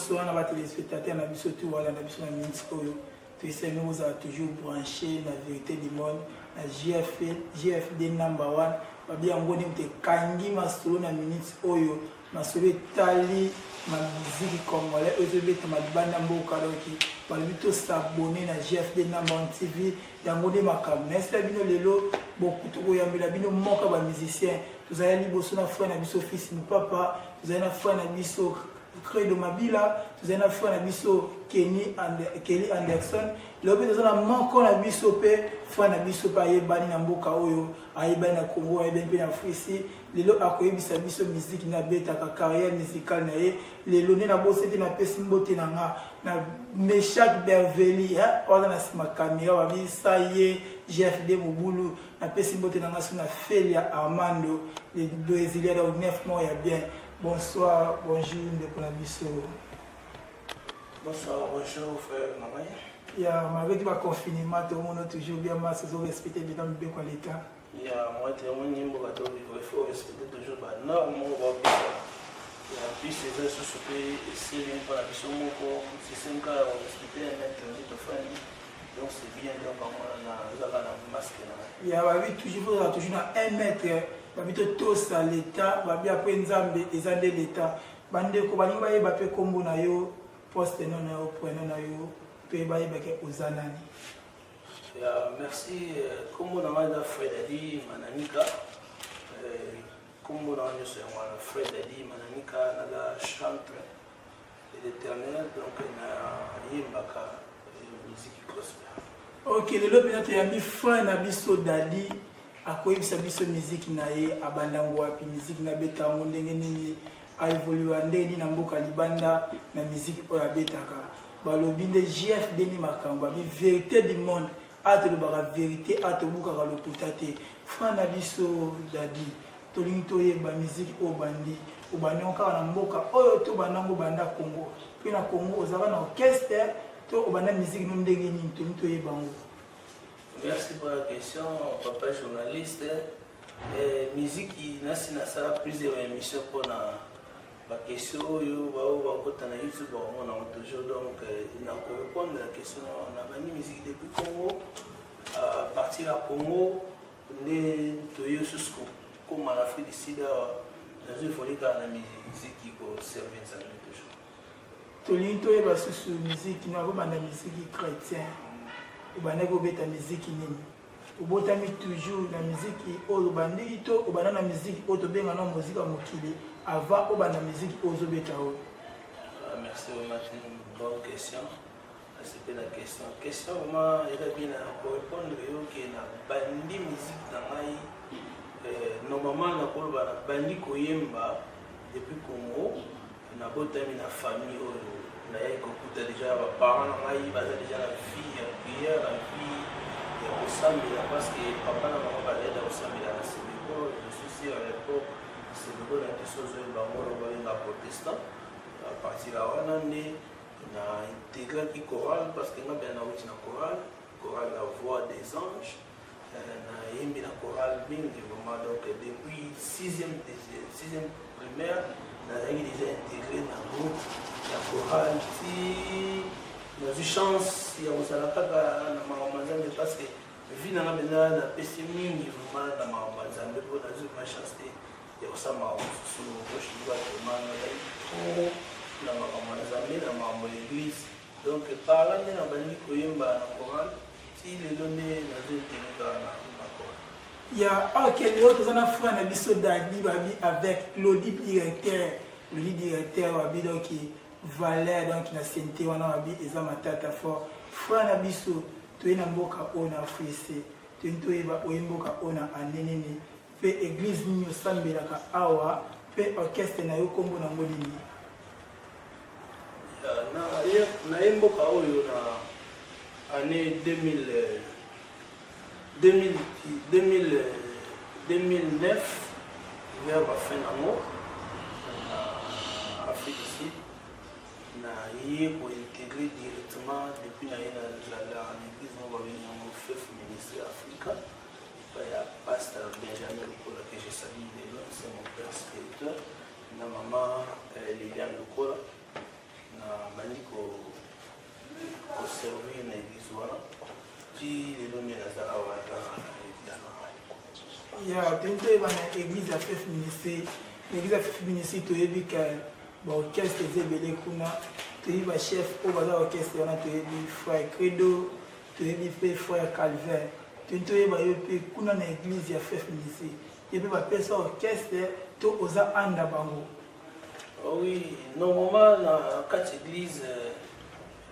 bonsoir à les téléspectateurs, on a vu surtout voilà, on a vu sur la minute Oyo. Vous avez toujours branché la vérité du monde, la GFD number one. Babi angoni mte kangi masolo na minute Oyo, masolo tali ma musique congolais, ozobeta madibanda mboka doki. Babi to s'abonner na GFD number one TV, yangoni makam. N'est-ce pas bino lelo, beaucoup to yambela bino moka ba musicien. Vous avez liboso na frère na biso fils ni papa, vous avez na frère na biso Credo Mabila, vous avez na frère na biso Kelly Anderson. Le but de la manque na biso pe frère na biso pa yebani na mboka oyo, ayebani na Congo, ayebani na Afrique. Lelo akoyebisa biso musique na beta ka carrière musicale na ye. Lelo ne na bosete na pesi mbote na nga na Meshak Berveli, hein, on a sima caméra wa bi ça y GFD Mobulu na pesi mbote na nga suna Felia Armando, les deux exiliés dans 9 mois ya bien. Bonsoir, bonjour, de Bisso. Bonsoir, bonjour, frère Maman. Il y a avec le confinement, tout le monde a toujours bien massé, ils ont respecté bien l'état. Il y a moi, tout le monde il faut respecter toujours les normes. Il y a plus ces sociétés, c'est bien pour la mission, c'est 5 cas, on respecte un mètre de famille. Donc c'est bien, donc on a un masque. Il y a toujours 1 mètre. Babito tous à l'état, babi après nzambe ezande l'état. Bande ko balinga yeba pe kombo na yo, poste non na yo, point na yo, pe ba yeba ke ozanani. Merci kombo na manda Freddy Mananika. Kombo na nyo c'est moi Freddy Mananika na la chantre de l'Éternel donc na yimbaka musique gospel. OK, le peut-être ya mi frère na biso dadi. Akoyebisa biso musique na ye abandango wapi musique na beta ngo ndenge nini a évolué ndenge na mboka libanda na musique oyo abetaka balobi nde GFD ni makambo bi vérité du monde ate lo ba vérité ate buka ka loputa te frère na biso dadi tolingi toyeba musique oyo bandi obandi okaka na mboka oyo to bandango banda Congo pe na Congo ozala na orchestre to obanda musique no ndenge nini tolingi toyeba ngo. Merci pour la question, papa journaliste. Musique, il y a plusieurs émissions pour la question. YouTube, on a toujours donc répondre à la question. On a banni musique depuis Congo, à partir de Congo, on est comme en Afrique du Sud, dans une folie dans la musique qui peut servir ça toujours. Tolinto est basé sur musique, nous avons la musique chrétienne. Ubanda ko beta musique nini ubotami toujours na musique oyo bandi to ubanda na musique oyo benga na musique mokili avant ubanda musique ozo beta o. Merci Martin, bonne question. C'est la question. Question vraiment il est bien pour répondre yo que na bandi musique na mai normalement na ko ba bandi ko yemba depuis Congo na botami na famille oyo na écouté déjà les parents, ils ont déjà la fille, la prière, la fille, au Sambila, parce que papa n'a pas parlé au Sambila, c'est l'école, je suis sûr à l'époque, c'est l'école de choses de la protestant. À partir de là, on a intégré le choral, parce que nous avons une chorale, la voix des anges, on a mis la chorale, donc depuis 6e primaire, on a déjà intégré dans le groupe. La chorale, si nous avons une chance, il y a un salaka dans ma parce que vu dans la pessimie, vraiment dans ma pour la chance, il y a aussi ma sous le roche, il y a dans ma l'église. Donc, par là, on a mis la chorale, si les données dans la chorale. Il y a quelques autres frères qui sont avec l'audit directeur, qui valeur donc na santé wana wabi eza matata fort frère na biso toyena mboka ona Afrique toyeba oyemboka ona anenene pe église nyo sambelaka awa pe orchestre na yo kombo na ngolini na yemboka oyo na année 2009 vers la fin d'amour en Afrique ici. Pour intégrer directement depuis l'église, on va venir au chef ministre africain. Il y a pasteur Benjamin Lukola que je salue, c'est mon père spirituel. Ma maman Liliane Lukola. bandi koservir na église wana ti lelo nde nazala wana ya toyeba na église ya fef ministre l'église ya fef ministre toyebi ka baorchestre eza ebele kuna toyebi bachef oyo baza orchestre wana toyebi frère credo toyebi mpe frère calvin toyeba yo mpe kuna na église ya fef ministre ye mpe bapesa orchestre to oza anda bango. Oui, normalement na kati église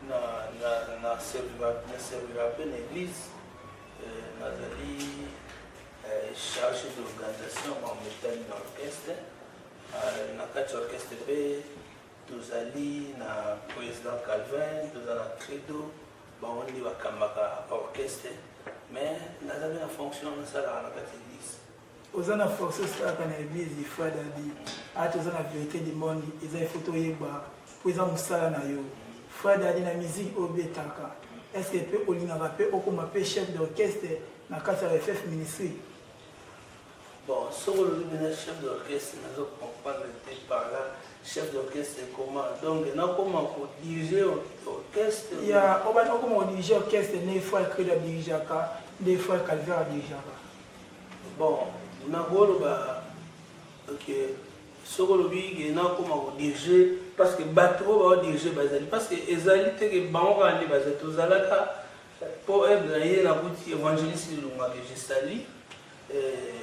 na servira pe na église nazali chargé de l'organisation en métal na orchestre na kati orchestre pe tozali na président Calvin toza na credo bango nde bakambaka orchestre mais nazali na fonction nasalaka na kati église. Oza na force osalaka na église frère Dadi ati oza na vérité du monde eza ifo toyeba po eza mosala na yo frère Dadi na musique obetaka est-ce que mpe olingaka mpe okoma mpe chef d'orchestre na kati ya FF ministry? Bon, soko olobi na chef d'orchestre nazo comprendre te par là chef d'orchestre comment donc nakoma kodirige orchestre ya obani okoma kodirige orchestre nde frère Credo adirigeaka nde frère Calvin adirigeaka. Bon nakoloba ok soko olobi nakoma kodirige parce que bato oyo baodirige bazali parce que ezali teke bango kaka nde bazali tozalaka mpo eble na ye nakuti évangéliste lelongaka jesali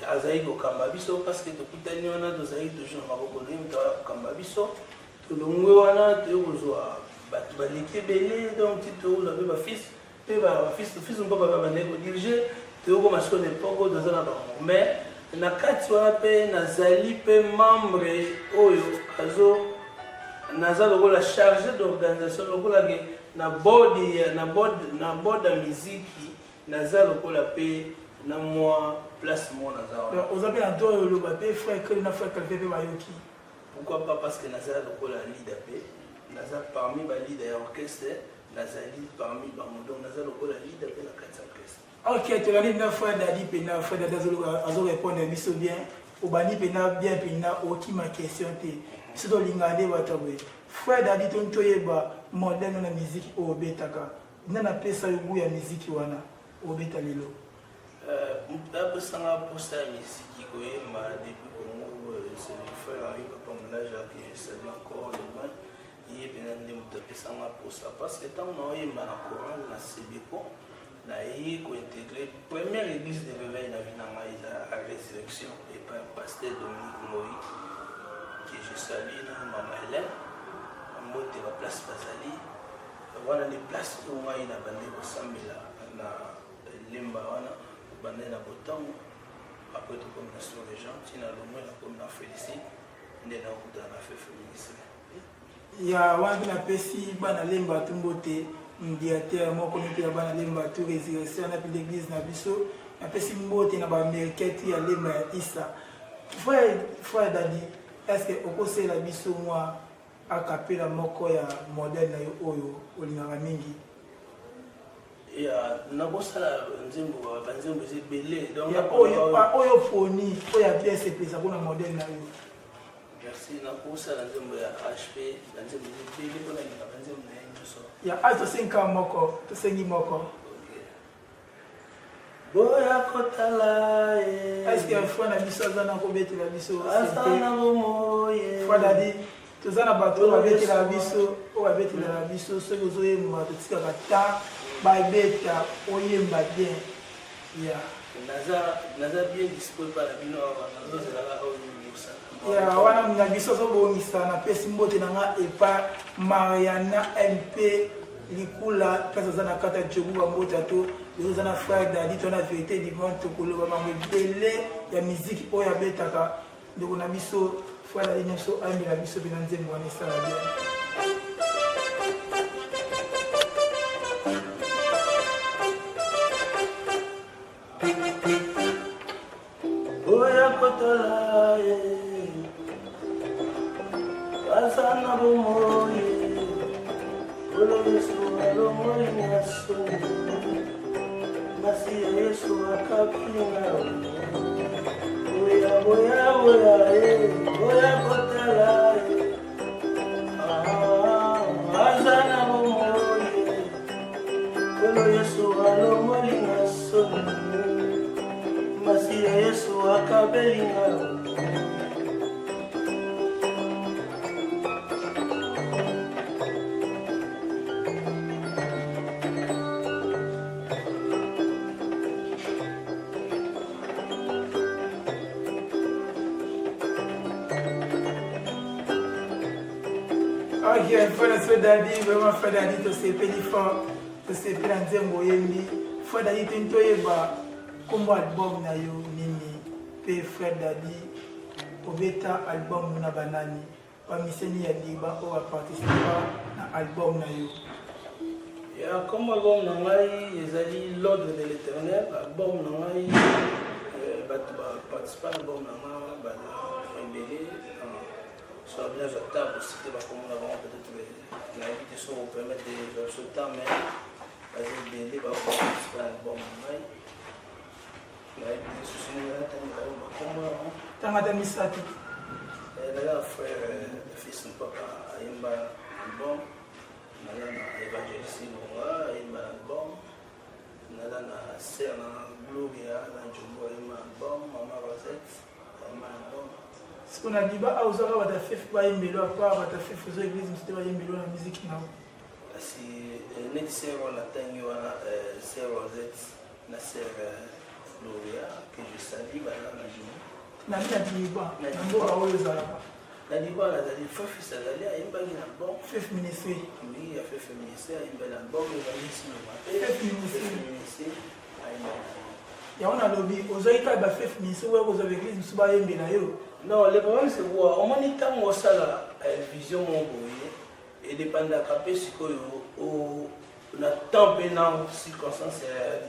azali kokamba biso parce que tokutani wana tozali toujours na maboko ndenge moto aya kokamba biso tolongwe wana toye kozwa bato baleki ebele donc ti tokozwa mpe bafils mpe bafils mpo baba bandeki kodirige toyokoma siko na epoke oyo toza na bango mais na kati wana mpe nazali mpe membre oyo naza lokola chargé d'organisation lokola ke na board ya miziki naza lokola mpe na mwa place mo naza wana. Oza mpe na to oyo oloba mpe frère Credo na frère Calvin mpe bayoki? Pourquoi pas parce que naza lokola leader mpe naza parmi baleader ya orchestre nazali parmi bango donc naza lokola leader mpe na kati ya orchestre. Ok, tolandi na frère Dadi mpe na frère Dadi azorépondre biso bien obandi mpe na bien mpe na okima question te biso tolingaka nde bato boye frère Dadi toni toyeba moderne na miziki oyo obetaka nde napesa yo goût ya miziki wana obeta lelo? apesanga mposa ya miziki koyemba depuis Congo c'est le frère Henri Papa Moulaja que je salue encore loin ye mpena nde moto apesanga mposa parce que ntango naoyemba na coran na sebeko naye kointegre première église de réveil na vie na ngai eza à résurrection et par pasteur Dominique Moi que je salue na mama Hélène mbote baplace bazali wana nde place oyo ngai na bande kosambela na lemba wana bande na botango après tokomi na sur les gens ntina lomwe nakomi na félicite nde nakutana na fe féminisme ya wana mpe napesi bana lemba tu mbote médiateur moko mpe ya bana lemba tu résurrection na mpe l'église na biso napesi mbote na baaméricain ya lemba ya isa frère Dadi est-ce que okosela biso mwa akapela moko ya modèle na yo oyo olingaka mingi? ya nakosala nzembo banzembo eza ebele oyo poni oyo apiese epesa mpona modèle na yo? merci nakosala nzembo ya hp banzembo eza ebele mpona linga banzembo na ye nyonso ya ati tosengi moko tosengi moko boya kotala eske frère na biso aza na kobetela biso asana bomoye frère Dadi toza na bato oyo babetela biso soki ozoyemba totikaka ta babeta oyemba bien ya naza bien dispose mpa na bino awa nazozelaka oyo ya wana na biso azobongisa napesi mbote na nga epa Mariana mp likula place aza na kati ya jobu bambota to lezo aza na frère Dadi to na vérité du monde tokoloba bango ebele ya miziki oyo abetaka ndeko na biso frère Dadi nyonso ayembela biso mpe na nzembo wana esala bien. boya kotola asana bomoye oloyesu alomoyi nyaso masi ya yesu akapinga boya boya kotala belinga. Ok, frère Sodadi, vraiment frère Dadi, tu sais, péni fort, tu sais, péni nzembo yembi. Frère Dadi, tu n'toye ba, comme album na yo nini, pe frère Dadi, obeta album na banani, pa miseni ya diba, ou a participer na album na yo. Ya, comme album na ngai, ezali l'ordre de l'éternel, album na ngai, participer à album na ngai, bana, embelé, soit bien à table aussi, comme on a vraiment peut-être l'invitation vous permettre de ce temps, mais vas-y, bien, va participer à l'album na ngai. L'invitation, c'est Tangata misati. là, frère, fils de papa, il m'a album. Nala na évangéliste Longa, il m'a album. Nala na sœur na Gloria, na Jumbo, il m'a album. Maman Rosette, il m'a album. Ce qu'on a dit, bah, aux autres, on va faire un mélo à part, on va faire aux églises, on va faire un mélo à la musique. Si net sœur, on a tenu sœur Rosette, na sœur Gloria, que je salue, bah là, na Jumbo. Na dit, bah, na mboka oyo zalaka. Na dit, bah, na dit, faut fils à l'aller, il m'a dit album. Fef ministère. Oui, il a fait féminicide, il m'a dit album, il m'a dit si le matin. Fef ministère. Il m'a dit. Ya on a lobby, ozoika ba fef ministère, ouais, vous avez église, musuba yembe na yo. Non, le problème c'est quoi? On m'a dit tant que ça la vision mon boy et dépend de la capacité on a tant de circonstances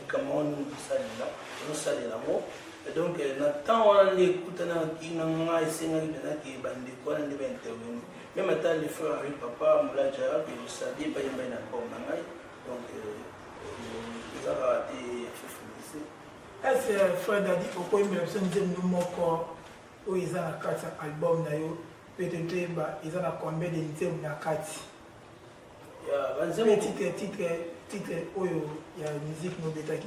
comment nous saluons l'amour. Et donc tant on écoute qui n'a essayé de qui bande quoi on devait intervenir. Même à les frères avec papa, Moula Djara, que je savais pas y avoir un bon nangai. Donc ils ont raté Est-ce que frère Dadi pourquoi il me l'a dit nous moko où ils ont la carte album na yo peut-être ba ils ont la combien de nzembo na kati. Ya banzembo titre oyo ya musique no betaki.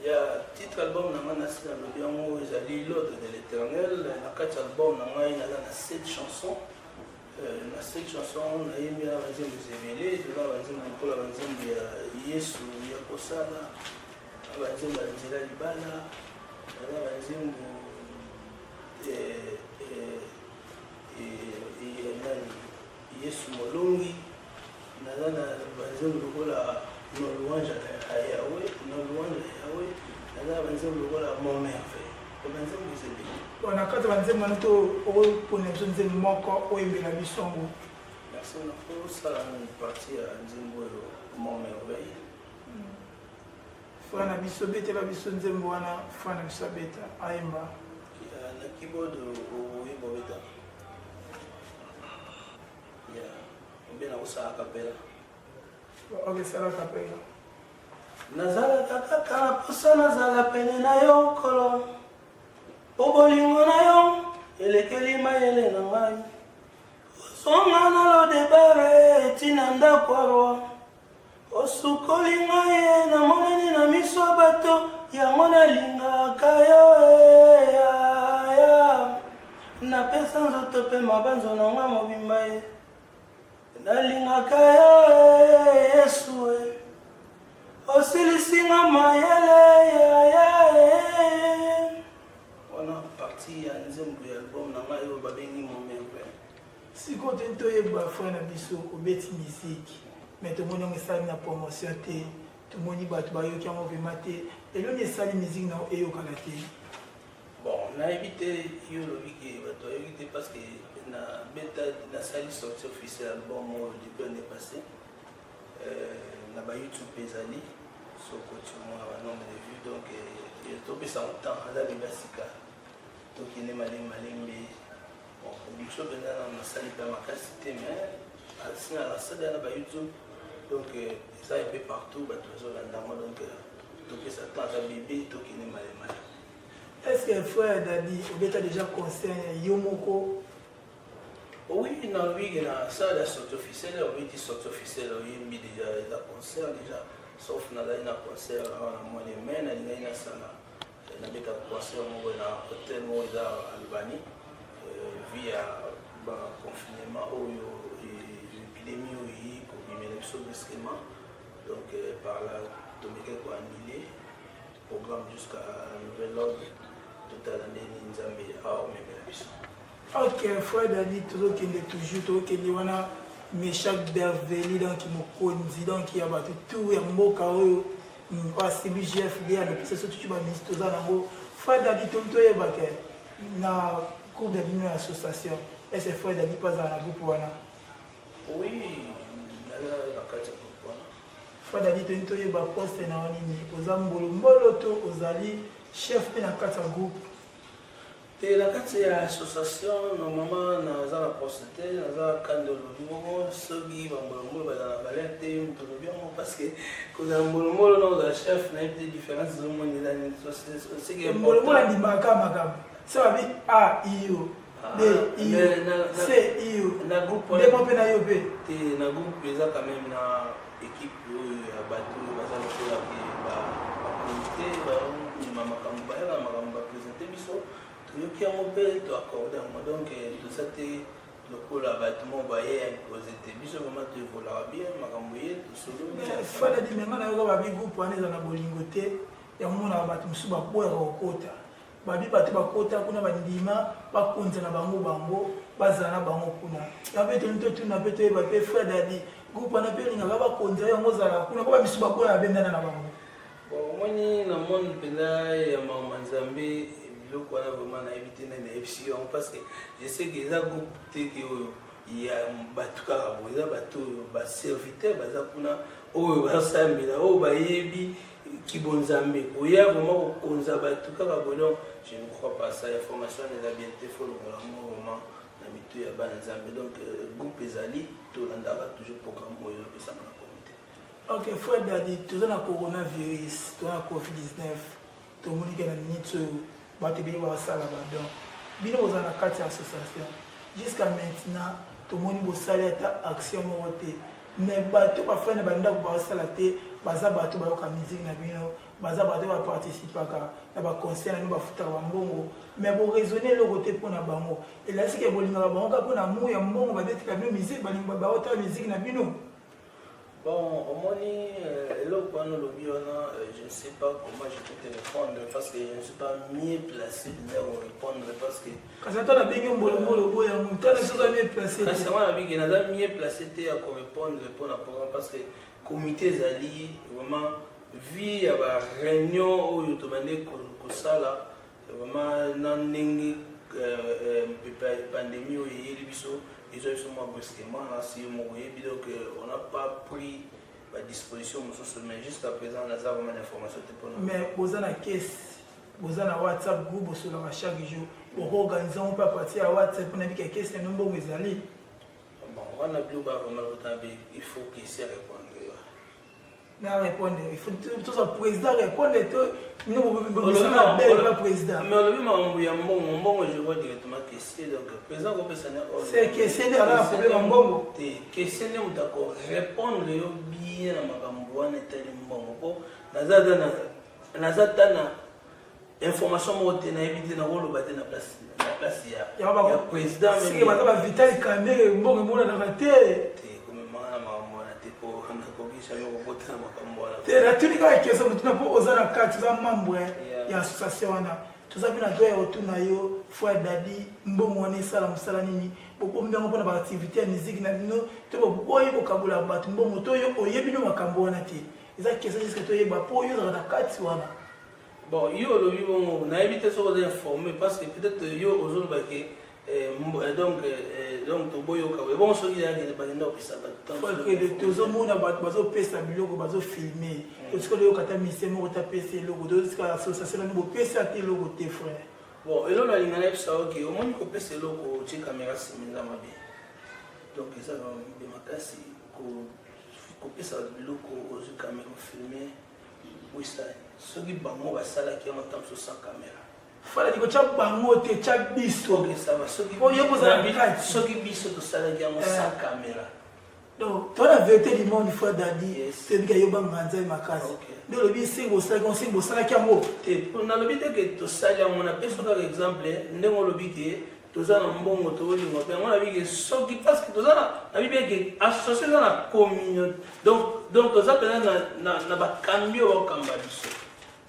Ya titre album na ngana sila no biango ezali l'ordre de l'éternel na kati album na ngai na 7 chansons. Na 7 chansons na yembi na banzembo zebele na banzembo kola banzembo ya Yesu ya kosala banzembo ya nzela libala na banzembo Yesu molongi na banzembo lokola no louange à Yahweh na banzembo lokola mon merveille banzembo zebele. On a quatre banzembo na to o pone nzembo moko o embela bisongo. Merci na ko sala une partie à nzembo mon merveille. Fana biso bete la biso nzembo wana fana biso beta aimba. Na keyboard o yebo beta. Ya, mbena usa acapella. Ok, sala capella. Nazala kaka posa nazala pene na yo kolo. Obolingo na yo elekeli mayele na ngai. Songa na lo debare tina ndako arwa. Osukoli ngai na monani na miso bato yango nalingaka yo ya napesa nzoto mpe mabanzo na nga mobimba ye nalingaka yo Yesu osilisinga mayele wana parti ya nzembo ya album na ngai oyo babengi momempe sikoyo te toyeba frère na biso obeti misiki mais tomoni yango esali na promotion te tomoni bato bayoki yango vraimen te eloni esali musique na eyokana te. Bon, nayebi te yo lobi ke bato bayoki te parce que na beta nasali sortie officielle album depuis l'année passée na ba YouTube ezali soko tumwa ba nombre de vues donc topesa temps aza bibasika tokende malembe bon biso bena nasali mpe makasi te mais asina nasali na ba YouTube donc ça un peu partout bato bazolanda moi donc topesa temps aza bébé tokende malembe. Est-ce que frère Dadi obeta déjà concert yo moko? Oui, non, oui, ça la sortie officielle, on dit sortie officielle, il y a déjà la concert déjà, sauf na la concert à mois de mai, na ça na beta quoi concert dans hôtel Albanie via confinement ou l'épidémie pour bien brusquement. Donc par là, tout le monde a annulé le programme jusqu'à nouvel ordre. Tout à l'année, nous avons même. Ok, frère Dadi, toujours qu'il y a mais chaque berveli donc qui me conduit donc il y a tout et mon carreau parce que GF bien le c'est surtout tu vas ministre aux anango frère Dadi tonto et baké na cours de l'union association et c'est frère Dadi pas dans la groupe wana oui la carte groupe wana frère Dadi tonto et ba poste na nini ozambolo mbolo to ozali chef de la carte groupe. Et la carte de l'association, normalement, nous avons procédé, nous avons quand ceux qui vont la valette, parce que nous avons le chef, nous avons des différences de monde dans la société. Nous avons dit Makam, ça va dire A, IO, B, IO, C, IO, dans le groupe, il y a quand même une équipe qui a battu, qui a mobile to accorder donc tout ça c'est le coup là bâtiment voyait imposé biso vraiment tu voulais bien makamboye tout solo fala di menga na yo ba bi groupe wana za na bolingo te ya mona ba tumsu ba boya kokota ba bi batu ba kota kuna ba ndima ba konza na bango bazana bango kuna ya beto nto tuna beto ba pe frère Dadi groupe na pe linga ba konza ya ngozala kuna ba bisu ba boya bendana na bango bon moni na monde pena ya mama Nzambe. Le quoi vraiment na éviter na FC parce que je sais que les groupes qui il y a batuka boza batu ba serviteur baza kuna o ba sambila o ba yebi ki bonzambe o ya vraiment konza batuka ba bono je ne crois pas ça la formation des habiletés faut le vraiment na mitu ya bana nzambe donc groupe ezali to landaka toujours programme oyo pesa na comité. OK frère Dadi toujours na coronavirus to na COVID-19 to monique na minute bato bino basala badon bino boza na kati ya association jusqu'à maintenant tomoni bosali ata action moko te mais bato bafani bandako basala te baza bato bayoka musique na bino baza bato baparticipaka na baconcert na bino bafutaka bambongo mais boraisonne eloko te mpo na bango elasike bolingaka bango kaka mpo na mo ya mbongo badetika bino musique balinga baotala musique na bino. Bon, au moins, je ne sais pas comment je peux te répondre parce que je ne suis pas mieux placé pour répondre parce que. Quand tu as bien placé. Quand mieux placé pour répondre parce que le comité Zali, vraiment, vu la réunion où tu m'as dit que ça là, vraiment, dans une pandémie où il y a eu ils ont brusquement si on n'a pas pris la disposition mais jusqu'à présent on a vraiment l'information mais vous avez une caisse vous avez un WhatsApp groupe sur chaque jour pour organiser un peu à partir à WhatsApp pour que caisse est nombreux mais allez bon on a plus vraiment il faut qu'il s'y réponde non répondre il faut tout ça président répondre nous le président mais le bon je vois directement question donc président c'est question de la problème bongo question est d'accord répondre bien à makambo wana tali mbongo nazatana information mote na éviter na rolo baté na place ya président c'est que ba Vital Kamere mbongo mona na te la tunique avec les hommes, tu n'as pas osé la carte, tu as membre et association. Tu as vu la doigt autour de yo, frère Dadi, mbongoné salam salanini, beaucoup de gens pour l'activité musique na bino, tu vas boyer au kabula bat, mbongo to yo oyebino makambo na ti. Ils a question jusqu'à toi yeba po yo dans la carte wana. Bon, yo le vivon, on a évité ça de informer parce que peut-être yo aux autres baquets. Donc to boyo ka bon so il y a des bandes qui ça faut que de tous au monde bazo pesa biloko bazo filmer parce que le kata mise mo ta pesa logo de ce association no pesa te logo te frère bon et là la ligne là ça OK au moins ko pesa logo ci caméra simila mabe donc ça de makasi ko pesa biloko aux caméra filmer oui ça ce qui bango ba sala qui en temps sur sans caméra fala diko cha bango te cha biso ça va ce qui biso to sala qui en sans caméra Donc, tu as la vérité du monde, il faut dire, c'est que tu as ma case. Donc, le but, c'est que tu as un mot. On a le but que tu as un exemple, nous le but que tu as un bon mot, on a vu que ce qui passe, que tu as associé dans la communauté. Donc, tu as cambio au Cambadis.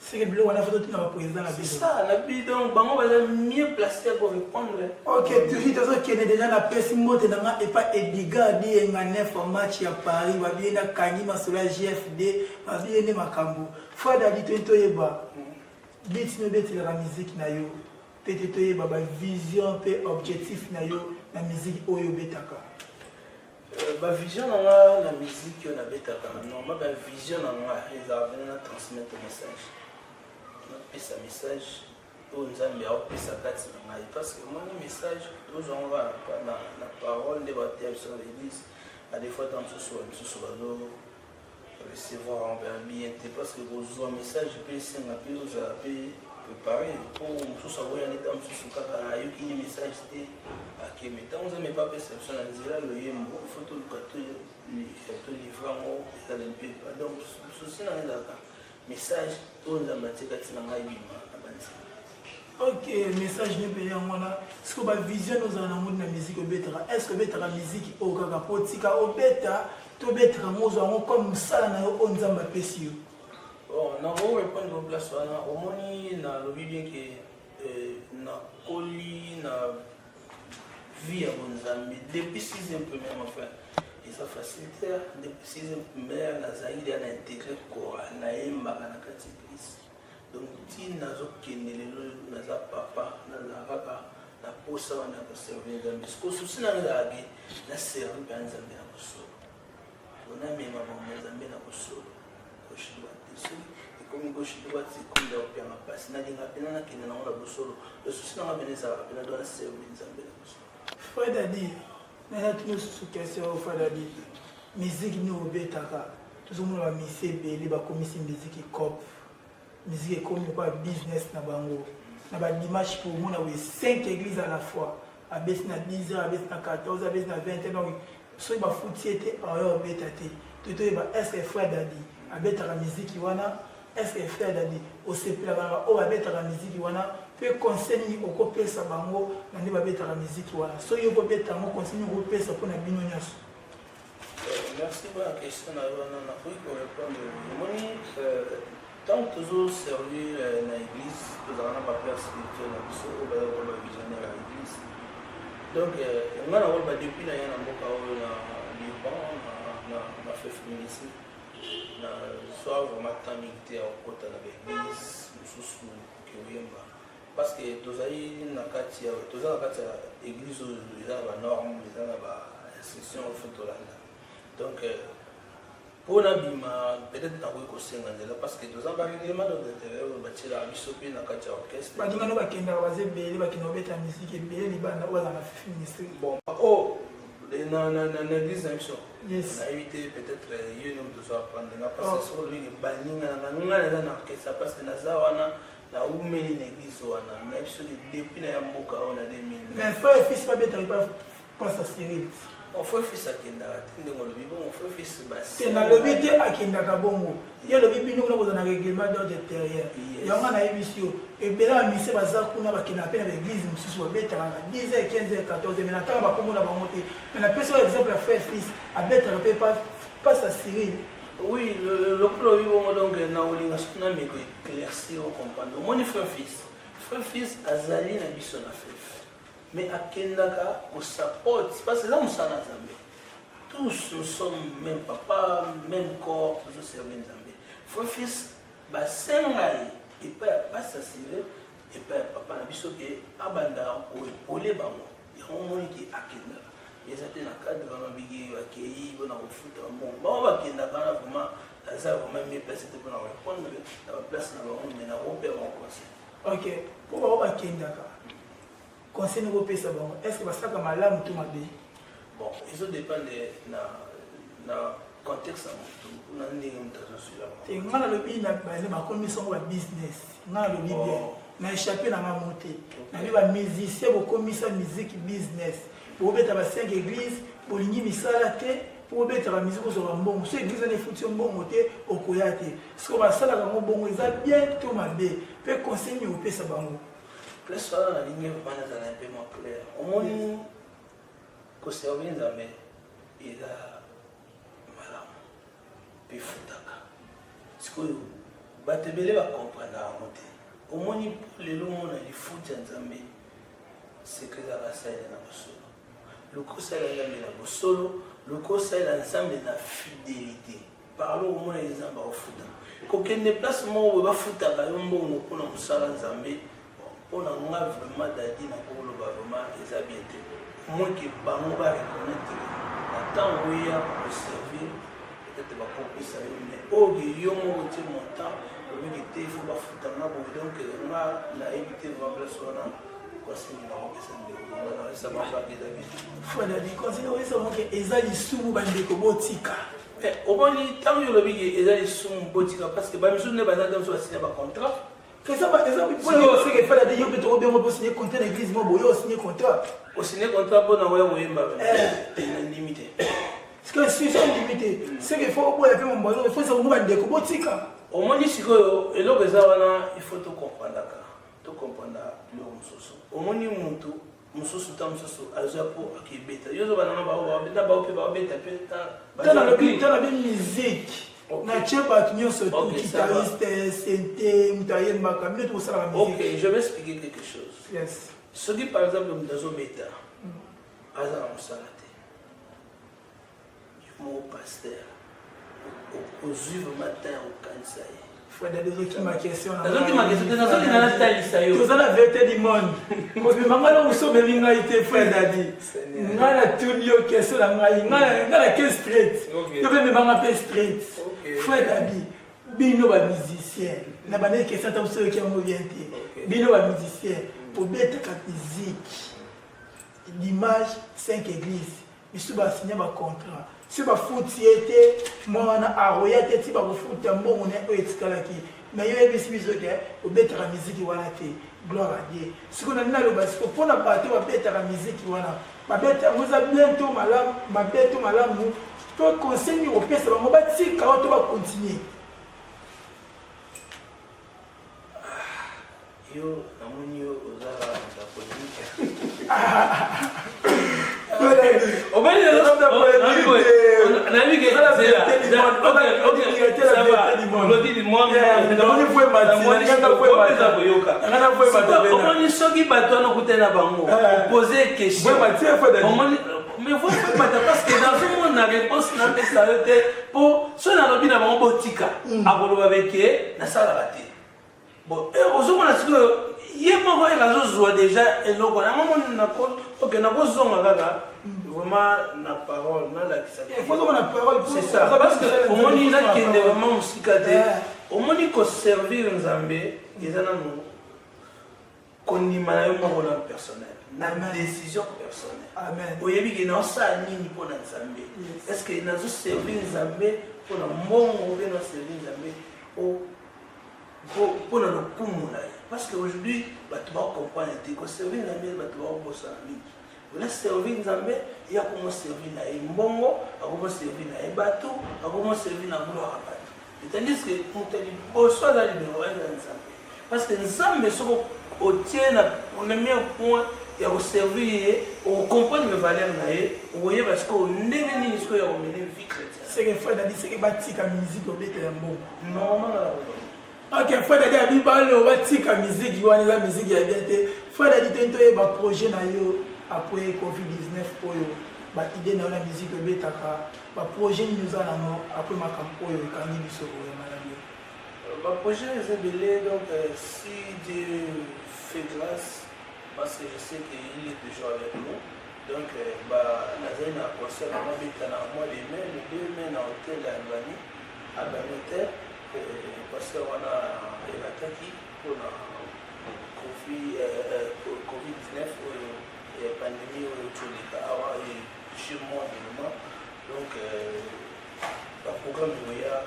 C'est que on a fait tout dans la président. C'est ça, donc, on va mieux placé pour répondre. Ok, tu dis que tu es déjà la personne qui et pas Ediga, dit un match à Paris, va bien à Kanima sur la GFD, va bien à Makambo. Fois d'aller tu es ba. Dit me bête la musique na yo. Peut-être tu ba vision, pe objectif na yo la musique oyo betaka. Ma vision dans la musique on a betaka. Non, ma vision dans la ils avaient transmettre le message. Et ce message pour nous amener à passer parce que moi le message nous on va dans la parole de votre sur l'église à des fois dans ce soir recevoir en bien parce que vos messages peut c'est un peu vous avez préparé pour tout savoir en état sur kaka yo qui message c'était à qui mais tant vous n'avez pas perception en disant le yembo faut tout le livre en haut ça ne peut pas donc ceci dans la message tout nous a matière ok, message n'est pas en moi. Est-ce que ma vision nous a dans la musique au bêta? Est-ce que bêta la musique au kakapotika au bêta? Tout bêta nous avons comme ça na on zamba pesio. Bon, na on répondre au place na au moni na le bien que na coli na vie à bon zambi depuis 6e première enfin. Et ça facilite depuis 6e première na zaidi na intégrer quoi na yemba na catégorie. Donc, si nous avons papa, nous avons la poste, nous avons servi les amis. Parce que si nous avons servi les amis, on a mis les amis dans le sol. Et comme nous avons dit, comme nous avons passé, nous avons dit que nous avons le sol. Le souci, nous avons dit que nous avons servi les amis dans le sol. Frère Dadi, nous avons une question, Frère Dadi. Musique, nous avons dit que nous avons mis la commission de musique COP. Musique comme quoi business na bango na ba dimanche pour moi na 5 églises à la fois à baisse na 10h à baisse na 14h à baisse na 20h donc so ba foutiété en heure betate tout ba est-ce que frère Dadi a beta la musique wana est-ce que frère Dadi au CP la ba o ba beta la musique wana peut conseiller au kopesa bango na ndi ba beta la musique wana so yo ko beta mo conseiller ko pesa pour na bino nyaso. Merci pour la question na na pour répondre moni tant que toujours servi l'église, nous avons pas peur spirituelle, nous avons visionnaire à l'église. Donc, on a depuis la Liban, on a fait féminicide. Soit vraiment tant militaire au côté de l'église, nous parce que tous les églises, ils ont la norme, ils ont l'instruction au fait de l'Inde. Donc, pour la bima peut-être na ko senga parce que deux ans ba règlement d'intérieur ba tira biso pe na kati orchestre ba dinga no ba kenda ba zebele ba kino beta musique bele libanda oza na ministre bon oh na l'église mission yes na éviter peut-être yo nous doit prendre parce que sur lui ba ninga na orchestre parce que na zawana na umeli l'église wana na biso depuis na mboka on a 2000 mais frère fils pas beta pas ça sérieux. Mon frère fils a kenda tinde ngolo bibo mon frère fils basi c'est na lobi te akenda ka bongo yo lobi bino ko na règlement d'ordre intérieur yanga na émission et bela mise baza kuna ba kenda pe na l'église mususu beta na 10h 15h 14h mais na tanga ba komona ba monter mais na personne exemple frère fils a beta pe pas ça Cyril oui le pro bibo donc na olinga suna me ko éclaircir au comprendre mon frère fils azali na biso na frère mais à Kendaka, on support, parce que là, on s'en a Zambé. Tous nous sommes même papa, même corps, tous servons Zambé. Frère fils, bah, c'est un et pas s'assurer, et pas papa, la biso qui est abandonné, ou les bambous. Il y a un moment qui est à Kendaka. Il y a certains cadres qui ont été accueillis, on a refoutu un bon. Bon, on va Kendaka, vraiment, ça va même mieux placer pour nous répondre, la place dans le monde, mais on va faire un conseil. Ok, pour on va Kendaka. Conseil nous repère ça bon. Est-ce que parce que malamu tout mabe? Bon, ils ont dépend de contexte à tout. On a une mutation sur la. Et moi le pays n'a pas ma commission de business. Moi le bien. Na échappé na ma montée. Na li ba musicien bo commission musique business. Bo beta ba 5 églises, bo lingi misala te, pour mettre la musique sur un bon. Si l'église est foutue un bon côté, au koyate. Ce qu'on va faire là, un bon, ils ont bientôt ma bé. Peut conseiller au peu ça bango. Plus souvent la ligne vraiment un peu moins clair. Au moins, que servir jamais, il a malade. Puis foutaka. Ce que batebele va comprendre à monter. Au moins, les lots on a des foot jamais. C'est que ça va sailler dans le solo. Le conseil est dans le solo. Le conseil est ensemble de la fidélité. Parlons au moins des gens au foot. Quand il y a des déplacements où il va foot à la yombo, on a un salaire ensemble. On a vraiment d'adi na pour le vraiment les habités. Moi qui bango va reconnaître. Attends où il y a pour servir. Peut-être va comprendre ça. Mais au yomo tu montant, le mec il faut pas foot à la donc on a la évité de remplacer son nom. Voilà, les conseils sont que ezali sumu bandeko botika. Au moins, tant que le big ezali sumu botika parce que ba misu ne bana dans so signer ba contrat. Que ça va exemple pour le fait que fallait dire que tu bien signer contrat l'église mo boyo signer contrat. Au signer contrat pour na wa moyemba. Limité. Parce que si c'est limité, c'est qu'il faut boya fait mon boyo, il faut ça mo bandeko botika. Au moins ici que et là ça wana il faut tout comprendre d'accord. Tout comprendre le mususu. Au moins muntu mususu ta mususu azapo akibeta. Yozo banana ba beta ba pe ba beta peta. Dans la musique. Na tcheba tunyoso tout guitariste, synthé, mutayen makamine tout ça la musique. OK, je vais expliquer quelque chose. Yes. Ce qui par exemple dans beta. Azara musalate. Mon pasteur. Au juive matin au kansaï. Frère, des autres qui m'a question. Des autres qui m'a question. Des autres qui n'ont pas dit. Tous la vérité du monde. Parce que maman là où sont mes vinga été frère Dadi. Nga la tunio question la ngai. Nga la question straight. Tu veux me maman peu straight. Frère Dadi. Bino ba musicien. Na bana question ta so qui mo viente. Bino ba musicien pour mettre la musique. L'image 5 églises. Biso ba signer ba contrat. Si ba foot était moi na aroyate ti ba foot mbongo ne o etikalaki mais yo ebisi biso ke o beta la musique wana te gloire à Dieu si qu'on a na lo basi pour na bato ba beta la musique wana ba beta vous a bientôt malam ba beta malam to conseiller au pesa ba mo ba ti ka to ba continuer yo namoni yo ozala za politique on va dire ça pour on a vu que ça c'est là OK ça va le dit du monde on faut on soki bato na kutena bango poser question mais vous faites pas parce que dans ce monde la réponse n'a pas s'arrêter pour ceux na lobi na bango botika abolo avec na sala raté bon et aujourd'hui on a que yemo ko ela zo déjà et donc on a moment na ko OK na ko zonga kaka vraiment la parole na la il faut qu'on a parole c'est ça parce que au moins il a qui est vraiment musikate au moins il faut servir nzambe ezana no kondima na yo moko na personnel na décision personnelle amen oyebi ki na sa nini pour nzambe est-ce que na zo servir nzambe pour na mbongo ou na servir nzambe pour le kumu na parce que aujourd'hui bato ba comprendre que servir nzambe bato ba bossa nini vous laissez servir Nzambe, il y a comment servir na mbongo, comment servir na bateau, comment servir na gloire à Dieu. C'est-à-dire que on te dit au soit dans le numéro 1 de Nzambe. Parce que Nzambe sont au tient on est mis au point et au servir, on comprend les valeurs na vous voyez parce qu'on n'est pas ni ce qu'il y a au milieu vie chrétienne. C'est que frère Dadi c'est que batika musique au bête de mbongo. Normalement OK, frère Dadi a dit parler batika musique, wana la musique ya bien te. Frère Dadi tento e ba projet na yo. Après Covid-19 pour bah idée dans la musique de betaka bah projet nous allons après ma campagne quand il se voit maladie bah projet est belé donc si Dieu fait grâce parce que je sais qu'il est toujours avec nous donc bah nazali na concert na beta na mois de mai le 2 mai na hôtel Albanie à Bagnères parce que on a attaqué pour la Covid-19 et pandémie autour des cas et chez moi évidemment donc le programme de Moya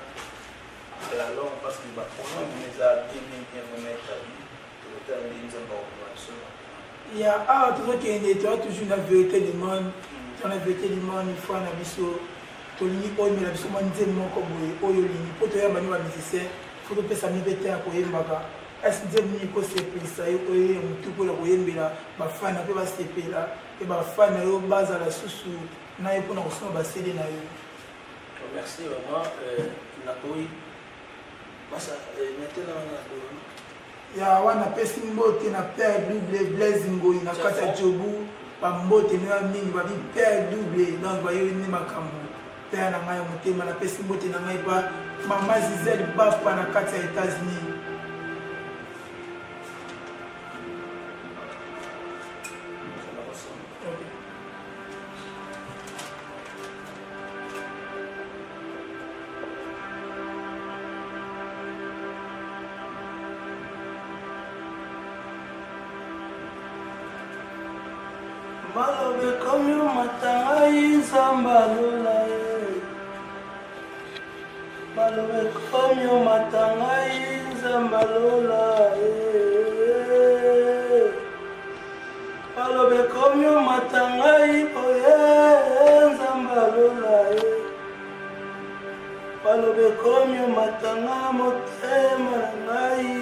la langue parce que le programme nous a bien vraiment établi le temps de nous avoir il y a toujours qui est toujours la vérité du monde dans la vérité du monde il faut un abisso tolingi oyembela biso mwa nzembo moko boye oyo olingi mpo toyamba ni bamusicien fo topesa mipe te ya koyembaka asi nzembo nini kosepelisa yo oyo motu mpona koyembela bafana mpe basepela mpe bafana yo bazala susu na yo mpona kosoma basede na yo. Merci vraiment. Nakoui. Ya wana pesi mbote na père double Blaise Ngoi na kati ya Jobu bambote na mingi babi père double donc bayo ni makambo père na ngai motema na pesi mbote na ngai ba mama Zizel Bapa na kati ya États-Unis. Balobe komyo matangai zambalola Balobe komyo matangai zambalola Balobe komyo matangai oye zambalola Balobe komyo matanga motema ngai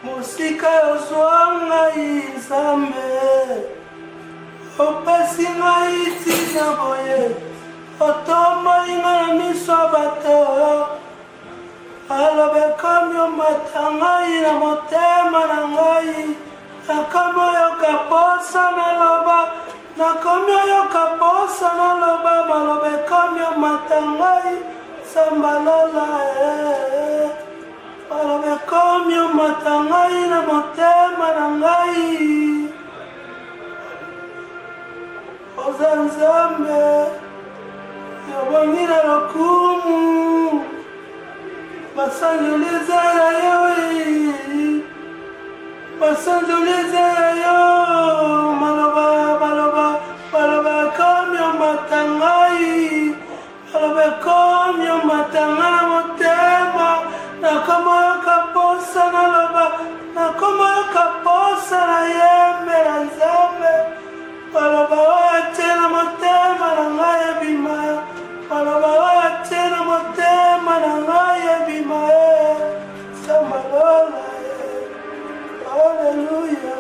Musika ozwa ngai Nzambe opesi ngai tina boye otomoi ngai na miso ya bato alobe komi omata ngai na motema na ngai nakomi oyoka posa naloba nakomi oyoka posa naloba malobe komi omata ngai sambalola Balobe komi omata ngai na motema na ngai Oza Nzambe yobongi na lokumu basanjolize ya yo basanjolize ya yo balobe komi omata ngai balobe komi omata ngai na motema nakomoyoka posa naloba nakomoyoka posa na yembela Nzambe baloba oyo te na motema na ngai ebima baloba oyo te na motema na ngai ebima sambalola Alleluia.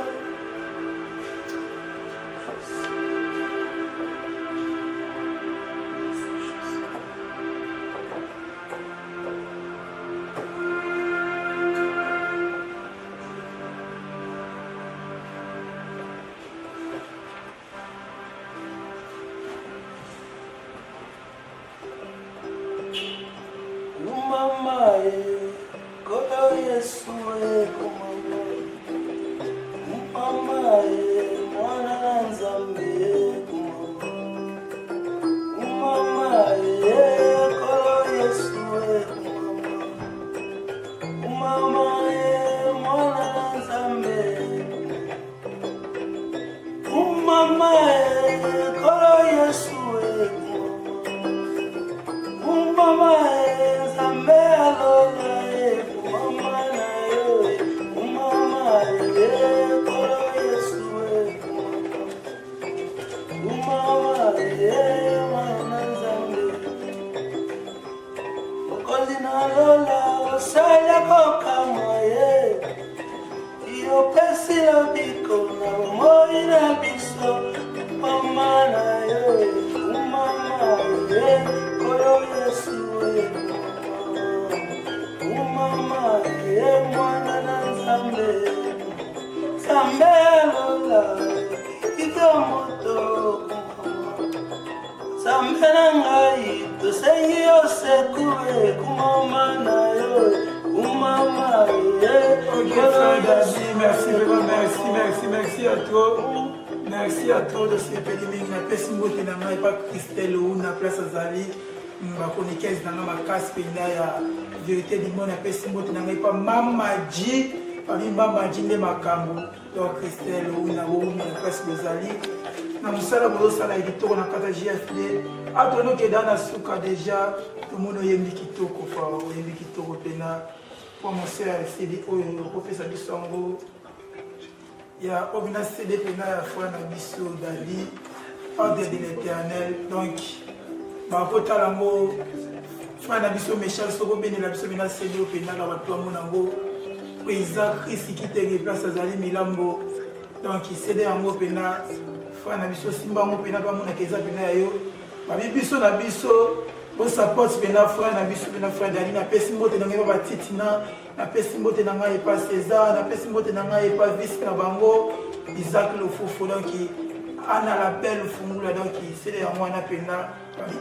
Merci à toi. Merci à toi de ce périmètre. Merci beaucoup de n'a pas Christelle ou na place Azali. Ma chroniqueuse dans ma casse pénale ya vérité du monde. Merci beaucoup de n'a pas Mamaji. Parmi Mamaji ne makambo. Donc Christelle ou na ou na place Azali. Na musala bolo sala edito na kata JFD. Atono ke dana suka déjà tout le monde yembi kitoko fa yembi kitoko pena. Pour mon frère CD le professeur Bisongo. Il y a Obina CD Pena à fois na biso Dali ordre de l'éternel. Donc, bakotala ngo frère na biso Michel soko benela biso bina CD openda ba to monango eza Christ qui te replace azali milambo. Donc CD yango pena frère na biso simba ngo pena ba mona keza pena yo ba biso na biso bo support pena frère na biso pena frère Dani na pesi mbote na ngeba batitina na pesi mbote na ngai pas César na pesi mbote na ngai pas vice na bango Isaac le fofo. Donc ana l'appel fungula. Donc c'est les yango na pena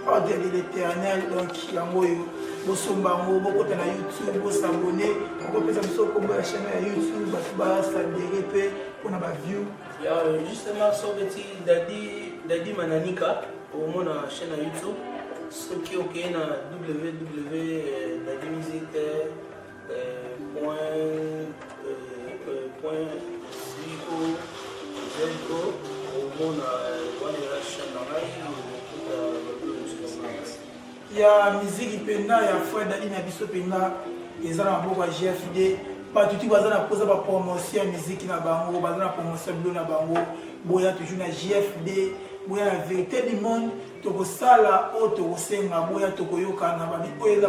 ordre de l'éternel. Donc yango yo bosombango bokota na YouTube bosabonner bopesa biso kombo ya chaîne ya YouTube batuba sabere pe pona ba view ya justement so beti dadi mananika au mona chaîne ya YouTube soki okei na www.dadimusique.co au mona wana ya chaîne na ngai ya musique pena ya frère Dani na biso pena ezala na mboka GFD batuti baza na posa ba promotion ya musique na bango baza na promotion bilo na bango boya toujours na GFD boya la vérité du monde tokosala o tokosenga boya tokoyokana babi oyo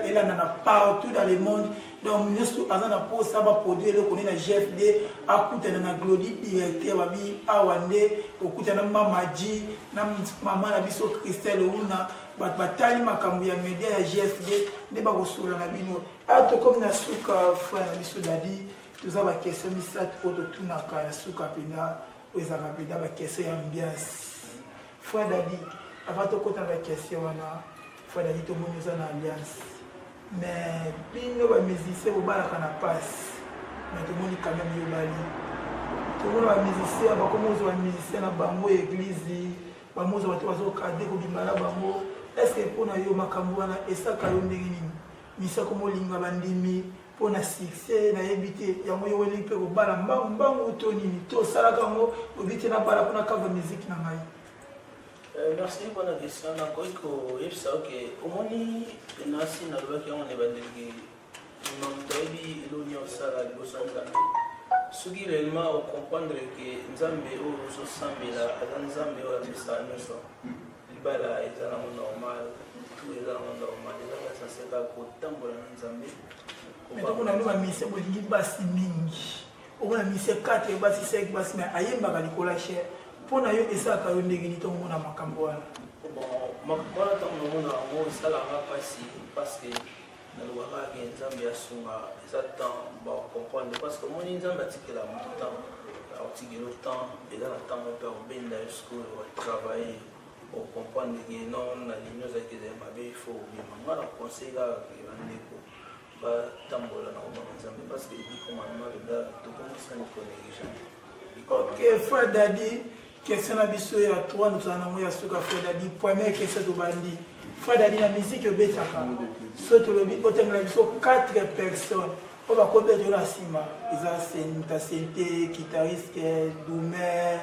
ela na partout dans le monde. Donc nyonso aza na posa ba produit eloko na GFD akutana na Glody directeur babi awande okutana mamaji na mama na biso Christelle una batali makambo ya media ya GFD nde bakosula na bino ato comme na suka frère na biso dadi toza ba question misat po to tunaka ya suka pena ezaka pena ba question ya ambiance frère dadi avant to kota ba question wana frère dadi to monoza na alliance mais bino ba musicien bo balaka na passe mais to moni quand même yo bali to mona ba musicien ba komozo ba musicien na bango église ba mozo bato bazo kade ko bimala bango. Est-ce que pour nous makambo wana esaka yo ndenge nini misa ko molinga bandimi pour na succès na ebité ya moyo weli pe ko bala mbangu to nini to salaka ngo obité na bala pour na cover musique na ngai. Merci pour la question. Encore il faut que au moins nasi na lwa ki on est bandeli montobi l'union sala bosanga sugi réellement comprendre que nzambe o so sambela nzambe o abisa nyoso bala ezala normal tout ezala normal ezala censé pas kotambola na nzambe mais to mona lwa mise bolingi basi mingi okona mise 4 basi 5 basi mais ayembaka likola cher pona yo esaka yo ndenge ni to mona makambo wana bon makambo wana to mona ngo salanga pasi parce que na lwaka ke nzambe asunga eza temps ba comprendre parce que mon nzambe atikela mutu temps atikela temps eza na temps pe obenda jusqu'au travailler pour comprendre que non, la ligne qui est il faut bien conseiller parce que ok, frère Dadi, question à biso ya 3 nous en avons sur frère Dadi. Première question de Bandi. Frère Dadi, la musique est bête. Surtout le beat, on a biso 4 personnes. On va compter de la cima. Ils ont ta santé, guitariste, Doumer.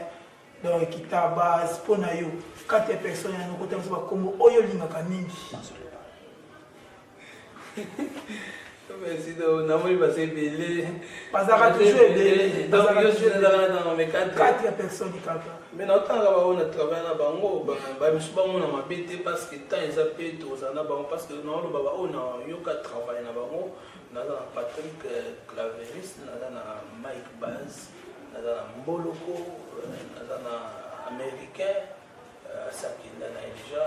Donc guitare basse pour na yo 4 personnes na côté ça comme oyo lingaka mingi. Merci de namoli passer belé bazaka toujours belé donc yo suis dans mes 4 personnes kaka mais na temps là on a travaillé na bango ba misuba mona mabete parce que temps ils appellent tous na bango parce que non le baba on a yo ka travailler na bango na Patrick clavieriste na Mike Bass na Mboloko na américain ça qui là déjà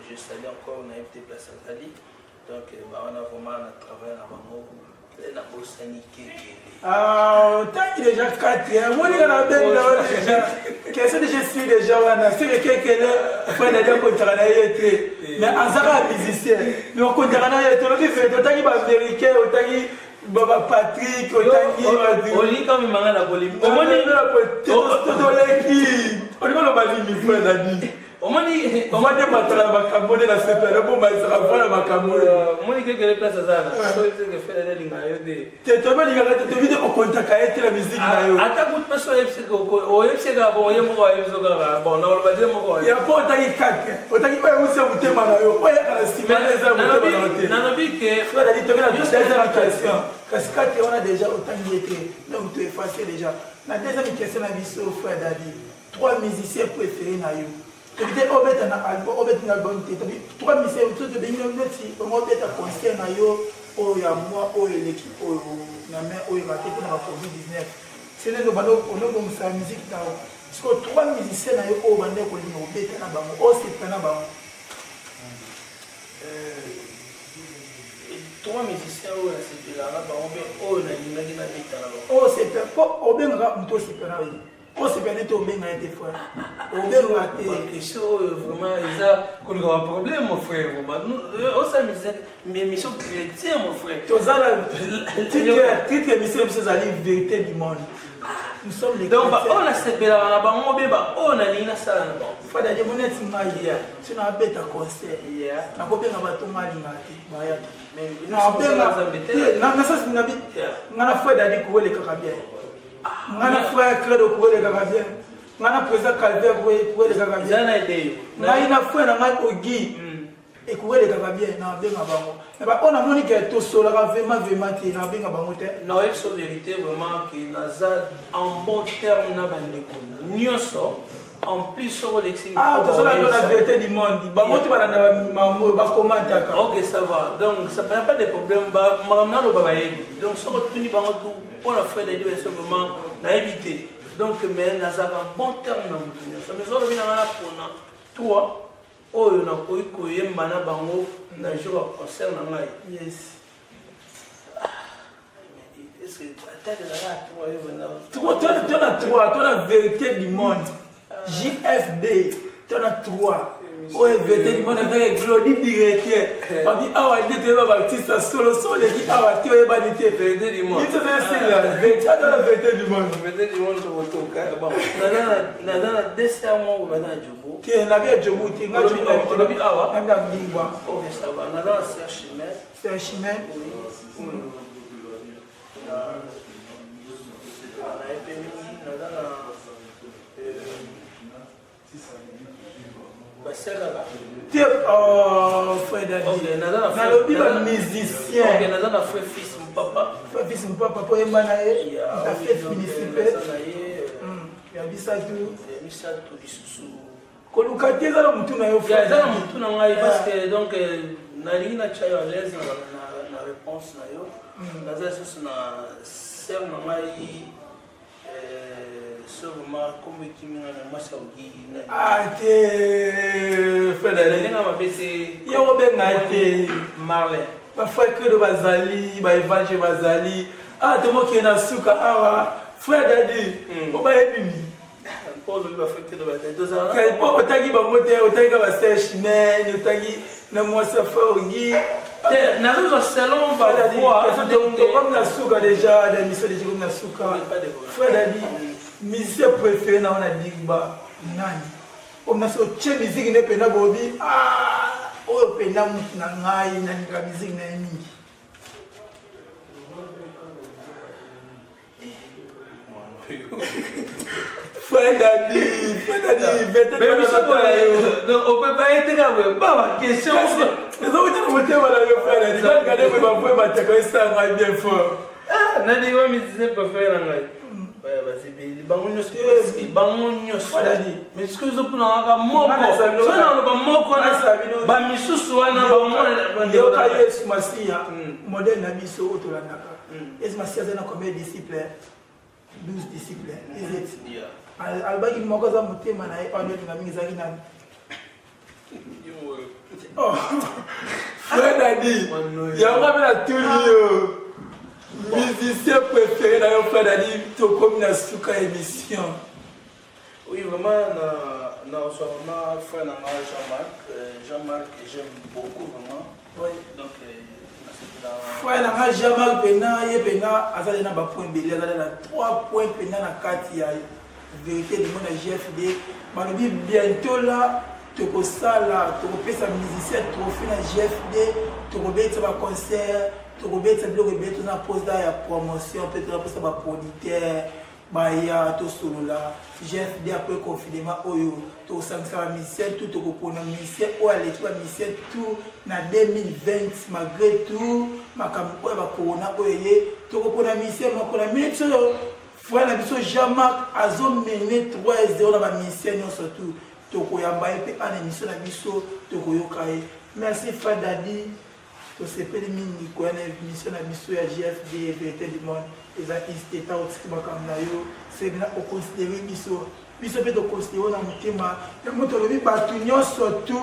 je salue encore on a été place à Zali donc on a vraiment travaillé na bango na bosanique tant qu'il déjà 4 moi il a bien déjà qu'est-ce que je suis déjà wana c'est que quelqu'un faut d'aller contre la yete mais azara musicien mais on contre la yete le fait tant qu'il va américain autant qu'il Baba Patrick, Oli comme manga na boli. Omoni na to leki. Oli ko ba ni frère Dadi. Omoni matala bakabone na sepela bo ba sera voilà bakabone. Omoni que place ça. So c'est que faire la linga yo de. Te to ba linga te vide ko kontakta ete la musique na yo. Ata good person FC ko o FC ga bo yemo ko FC ga bon na lo ba demo ko. Ya po ta ikake. O ta ki ba usi mutema na yo. O ya kana simana za mutema na yo. Na no bi que frère Dadi to na deuxième question. Parce que on a déjà autant d'été. Donc tu es effacé déjà. La deuxième question à biso frère Dadi. 3 musiciens préférés na yo. Peut-être au bête un album, au bête un album, trois musiciens, tout de bien aussi, au bête un concert na yo, oh ya moi, oh l'équipe, oh na main, oh raté pour la Covid-19. C'est les ballons, on a comme sa musique là. Parce que trois musiciens na yo, oh bandé ko lino bête na bango, oh c'est pas na bango. Trois musiciens où c'est là, bango, oh na linga na bête na bango. Oh c'est pas, oh ben rap, toi c'est pas là. Oh, c'est bien été au bien des fois. Au bien raté. Vraiment, ils ont un problème, mon frère. On s'amuse, mais mission chrétienne, mon frère. Tous les titres émissions, c'est la vérité du monde. Nous sommes les donc, on a cette belle on a l'ina ça. Il faut dire, mon est si on a bête à concert, on a coupé un bâton mal ingati. Mais on a fait d'aller courir les carabins. On a fait de courir les carabins. On a président Calvaire courir les carabins. On a fait un Ogi et courir les carabins. On a montré que tout cela vraiment non, il faut vérité vraiment qu'il a en bon terme na bandeko. En plus sur l'exil. Ah, tu as la vérité du monde. Ok, ça va. Donc, ça n'a pas de problème. Donc, ça va tenir pour la fin des deux, simplement, n'a évité. Donc, mais nous avons un bon terme. Ça me semble bien pour toi. Oh, on a pu courir mana bango na jour concert na ngai. Yes. Est-ce que attends toi la vérité du monde. JFD, tu as trois. Oh, vérité du monde avec Glody directeur. On dit ah ouais, tu es baptiste solo solo qui ah ouais, tu es banité vérité du monde. Il te fait la vérité du monde. Vérité du monde sur votre cas. Bon, na décemment ou na Djobo. Tu es la vie Djobo, tu es na Djobo. On habite à wa. On a Bingwa. OK, ça va. Na dans Serchimé. Serchimé. Tu es frère Dadi. Musicien. Ok, nous avons frère fils mon papa. Frère fils mon papa pour Emmanuel. Ta fête municipale. Il y a Bissatu. Bissatu Bissou. Kolukati ezala mutu na yo frère. Ezala mutu na ngai parce que donc nalingi na chayo à l'aise na réponse na yo. Naza sous na sœur na ngai sûrement comme qui m'a massa ogi. Ah te frère Dadi nga mabese yo benga te Marley. Ba frère que de bazali, ba évangile bazali. Ah te mo ki na suka awa frère Dadi. O ba ebimi. Paul lui va faire que de bataille. Deux ans. Quel pas otagi ba moté otagi ba Serchimé, otagi na moi ça fait ogi. Na nous salon va voir comme na suka déjà des missions déjà comme na suka. Frère Dadi, musicien préféré na on a Digba nani. On a so che musique ne pena bobi. Ah, o pena mutu na ngai na nga musique na mingi. Frère Dadi, on peut pas être là, pas ma question. Les autres ont voté pour la frère Dadi. Quand regardez, vous m'avez battu quand ça va bien fort. Ah, Nadi va me dire pas faire la nuit. Vas-y, les bangons, mais ce que vous avez un mot, modèle Nabiso Otolanaka. Est-ce que c'est combien de disciples? 12 disciples. Albaki Mokoza Mutema na Epano Tingamizaki na. Oh, frère Dadi, il y a un Tulio. Musicien préféré dans le frère Dadi, tu comme une souka émission. Oui, vraiment, vraiment frère Jean-Marc, que j'aime beaucoup vraiment. Oui. Donc, frère Jean-Marc Pena, Azalena Bapoin Bélé, Azalena 3 points Pena na Katia. Vérité du monde à GFD. Malobi bientôt là, tu peux ça là, tu peux faire musicien, tu peux faire la GFD, tu peux faire un concert, tu peux faire un poste de promotion, peut-être un poste de producteur, Baya, tout solo là. GFD après confinement, tu peux faire un musicien, tout, tu peux faire un musicien, ou aller faire un musicien, tout, en 2020, malgré tout, ma campagne va corona, tu peux faire un musicien, mais frère Nabiso Jean-Marc a mené 3-0 dans la mission surtout. tokoyamba ye mpe ana émission na biso tokoyoka ye. Merci Fadadi tosepeli mingi koya na émission na biso ya JFD vérité du monde eza isteta otiki makambo na yo sebina oconsidere biso mpe toconsidere na motema yango tolobi bato nyonso tu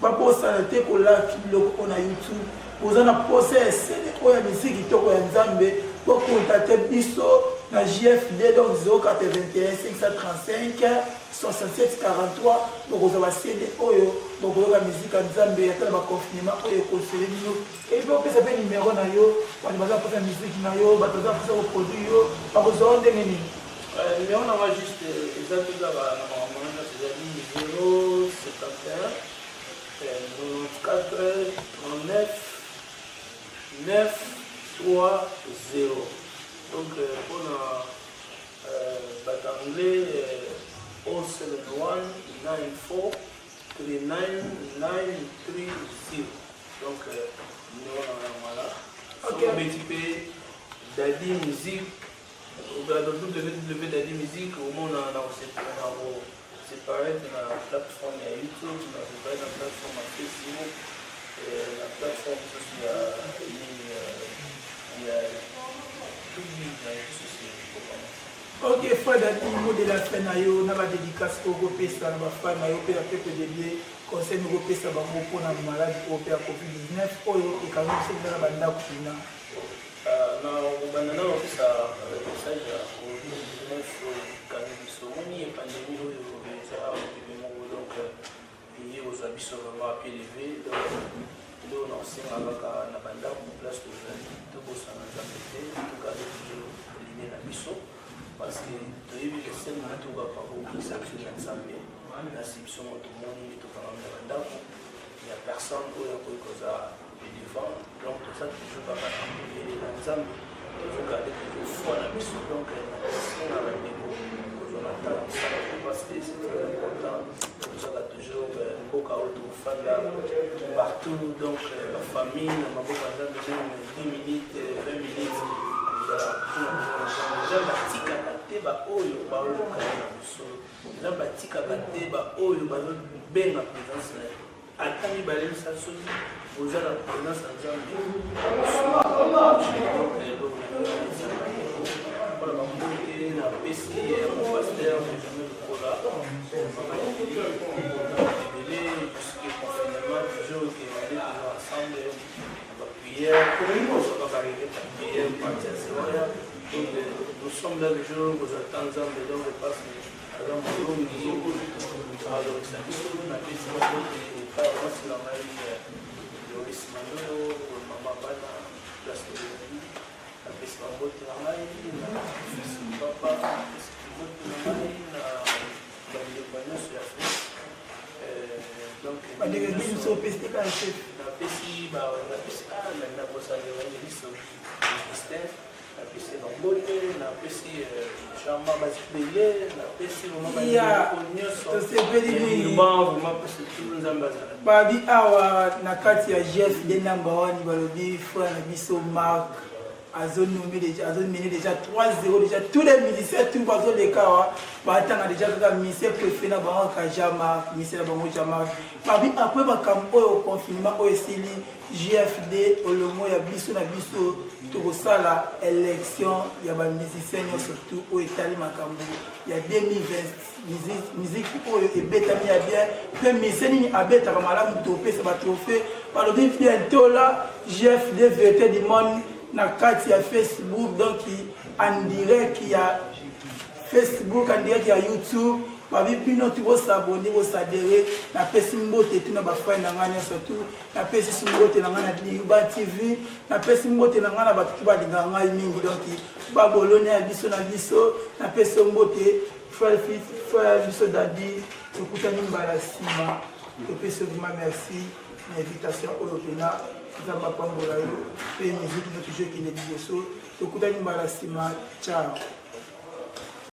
bakosala te kolaki biloko oyo na YouTube boza na posa ya esene oyo ya misiki kitoko ya nzambe bokontate biso na JFD donc 081 535 67 43 bokozwa basene oyo bokoyoka miziki ya nzambe atala baconfinement oyo ekosele bino epi opesa mpe nimero na yo bato baza koposa miziki na yo bato baza koposa koproduit yo bakozwa ndenge nini numéro na moi juste exact na maman c'est 071 94 39 9 3 0 donc pour le anglais 071 94 39 930 donc numéro na voilà ok BTP Dadi Musique dans Dadi Musique au monde on séparé de la plateforme YouTube, on a séparé de la plateforme Facebook, la plateforme il y a tout ok, Fadadi, mot de la fin, on a la dédicace au groupe ça na bafana na yo pe peuple de bien conseil no groupe ça bango pona maladie au pe COVID-19 oyo e quand même c'est na banda kuna na banana au ça message au COVID-19 quand même somoni et pandémie oyo c'est à donc il y a aux habits vraiment à pied levé donc on sait na banda en place de tout ça na zamete tout cas toujours lié na biso parce que toyebi que c'est na tout va pas beaucoup ça que na nzambe na sipso moto moni to kana na bandako il y a personne oyo ko koza devant donc tout ça toujours pas na nzambe toujours garder toujours foi na biso donc c'est na rendez-vous on attend ça parce que c'est très important tout ça toujours beaucoup autofanda partout donc la famille na maboka nzambe 10 minutes 20 minutes déjà batikaka te baoyo baolokana na mosolo déjà batikaka te baoyo bazobenga présence na ye ata mibale misasoli oza na présence na nzambe mpona bambote na pesi mopaster jamais lokola ebele puisque confinement toujours que on est toujours ensemble prière, nous sommes là le jour où nous attendons de l'homme de passe à l'homme de l'homme qui est à l'organisation, la question de pas aussi la maille de l'Ismano, maman Bana, place de l'Église, la question de la maille, la fils de papa, la question de la maille, la indépendance de l'Afrique. Donc, napesi na kosala évangéliste Christophe napesi bambote napesi jama bazibele napesi nyonso nzambe azala babi awa na kati ya JFD number 1 balobi frère na biso Marc azomene déjà 3-0 déjà tous les musiciens tout bazo les cas batanga déjà kaka musicien préféré na bango kajama musicien na bango jama babi après bakambo au confinement au esili JFD olomo ya biso na biso tokosala élection ya ba musiciens surtout au etali makambo ya 2020 musique oyo ebetami ya bien pe musicien ni abeta ka malamu topesa ba trophée balobi bientôt là JFD vérité du monde na kati ya Facebook donc en direct il y a Facebook en direct il y a YouTube babi bino tu vos s'abonner vos s'adhérer na pesi mbote tu na ba frère na ngana surtout na pesi mbote na ngana Liuba TV na pesi mbote na ngana batu ba dinga ngai mingi donc ba bolone ya biso na biso na pesi mbote frère biso Dadi tukutani mbala sima to pesi vraiment merci invitation au Kenya Zamba Pambola yo, et musique notre jeu qui n'est pas so, to kutani mbala sima, ciao.